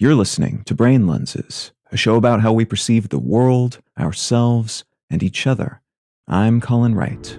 You're listening to Brain Lenses, a show about how we perceive the world, ourselves, and each other. I'm Colin Wright.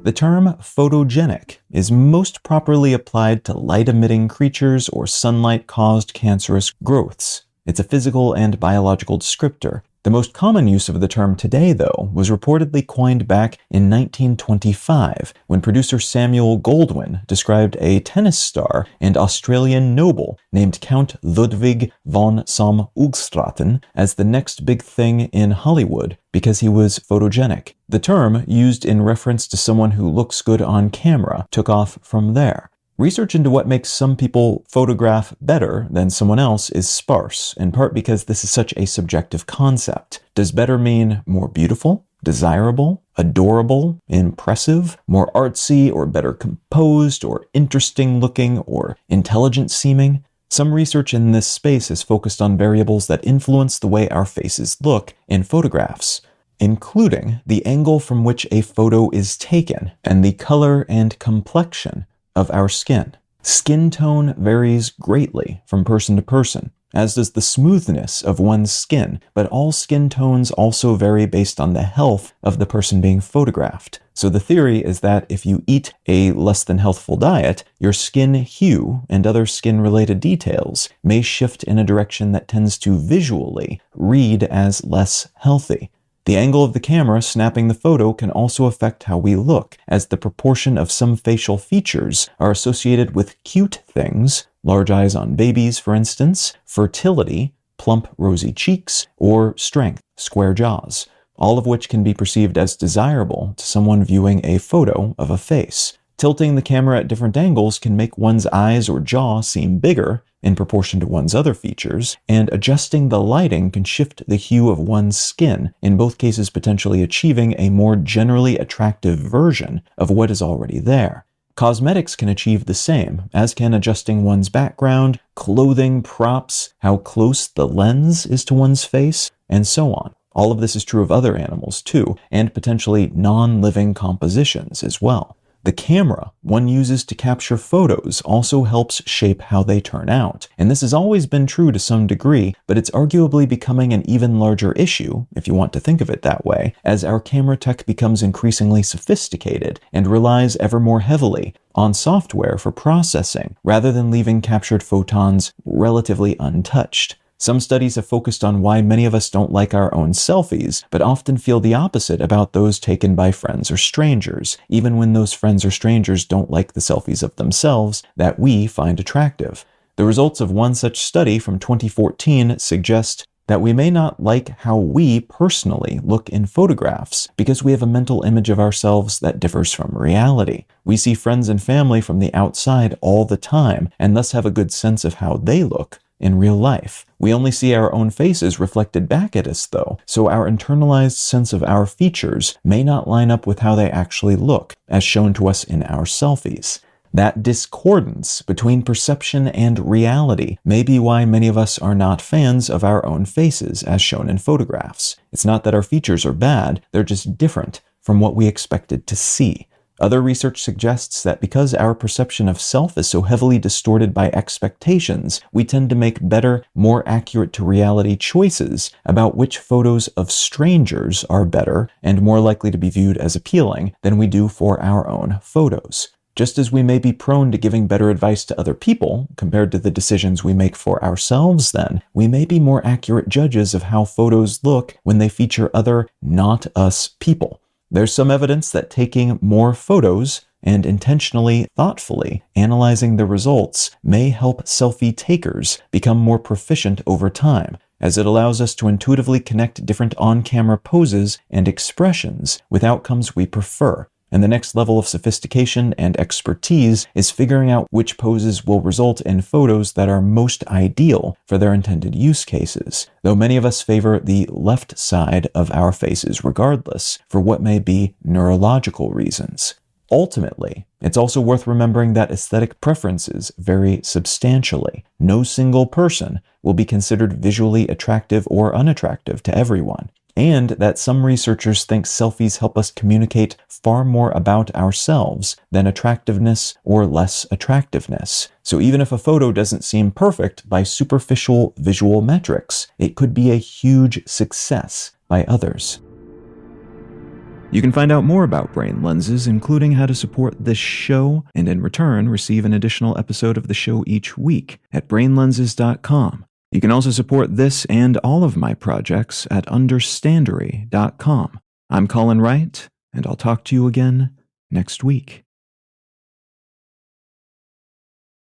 The term photogenic is most properly applied to light-emitting creatures or sunlight-caused cancerous growths. It's a physical and biological descriptor. The most common use of the term today, though, was reportedly coined back in 1925 when producer Samuel Goldwyn described a tennis star and Australian noble named Count Ludwig von Somme-Hoogstraten as the next big thing in Hollywood because he was photogenic. The term, used in reference to someone who looks good on camera, took off from there. Research into what makes some people photograph better than someone else is sparse, in part because this is such a subjective concept. Does better mean more beautiful, desirable, adorable, impressive, more artsy, or better composed, or interesting looking, or intelligent seeming? Some research in this space is focused on variables that influence the way our faces look in photographs, including the angle from which a photo is taken and the color and complexion of our skin. Skin tone varies greatly from person to person, as does the smoothness of one's skin, but all skin tones also vary based on the health of the person being photographed. So the theory is that if you eat a less than healthful diet, your skin hue and other skin-related details may shift in a direction that tends to visually read as less healthy. The angle of the camera snapping the photo can also affect how we look, as the proportion of some facial features are associated with cute things, large eyes on babies, for instance, fertility, plump, rosy cheeks, or strength, square jaws, all of which can be perceived as desirable to someone viewing a photo of a face. Tilting the camera at different angles can make one's eyes or jaw seem bigger in proportion to one's other features, and adjusting the lighting can shift the hue of one's skin, in both cases potentially achieving a more generally attractive version of what is already there. Cosmetics can achieve the same, as can adjusting one's background, clothing, props, how close the lens is to one's face, and so on. All of this is true of other animals too, and potentially non-living compositions as well. The camera one uses to capture photos also helps shape how they turn out, and this has always been true to some degree, but it's arguably becoming an even larger issue, if you want to think of it that way, as our camera tech becomes increasingly sophisticated and relies ever more heavily on software for processing, rather than leaving captured photons relatively untouched. Some studies have focused on why many of us don't like our own selfies, but often feel the opposite about those taken by friends or strangers, even when those friends or strangers don't like the selfies of themselves that we find attractive. The results of one such study from 2014 suggest that we may not like how we personally look in photographs because we have a mental image of ourselves that differs from reality. We see friends and family from the outside all the time, and thus have a good sense of how they look in real life. We only see our own faces reflected back at us, though, so our internalized sense of our features may not line up with how they actually look, as shown to us in our selfies. That discordance between perception and reality may be why many of us are not fans of our own faces, as shown in photographs. It's not that our features are bad, they're just different from what we expected to see. Other research suggests that because our perception of self is so heavily distorted by expectations, we tend to make better, more accurate to reality choices about which photos of strangers are better and more likely to be viewed as appealing than we do for our own photos. Just as we may be prone to giving better advice to other people compared to the decisions we make for ourselves, then, we may be more accurate judges of how photos look when they feature other not-us people. There's some evidence that taking more photos and intentionally, thoughtfully analyzing the results may help selfie takers become more proficient over time, as it allows us to intuitively connect different on-camera poses and expressions with outcomes we prefer. And the next level of sophistication and expertise is figuring out which poses will result in photos that are most ideal for their intended use cases, though many of us favor the left side of our faces regardless, for what may be neurological reasons. Ultimately, it's also worth remembering that aesthetic preferences vary substantially. No single person will be considered visually attractive or unattractive to everyone. and that some researchers think selfies help us communicate far more about ourselves than attractiveness or less attractiveness. So even if a photo doesn't seem perfect by superficial visual metrics, it could be a huge success by others. You can find out more about brain lenses, including how to support this show, and in return receive an additional episode of the show each week at brainlenses.com. You can also support this and all of my projects at understandery.com. I'm Colin Wright, and I'll talk to you again next week.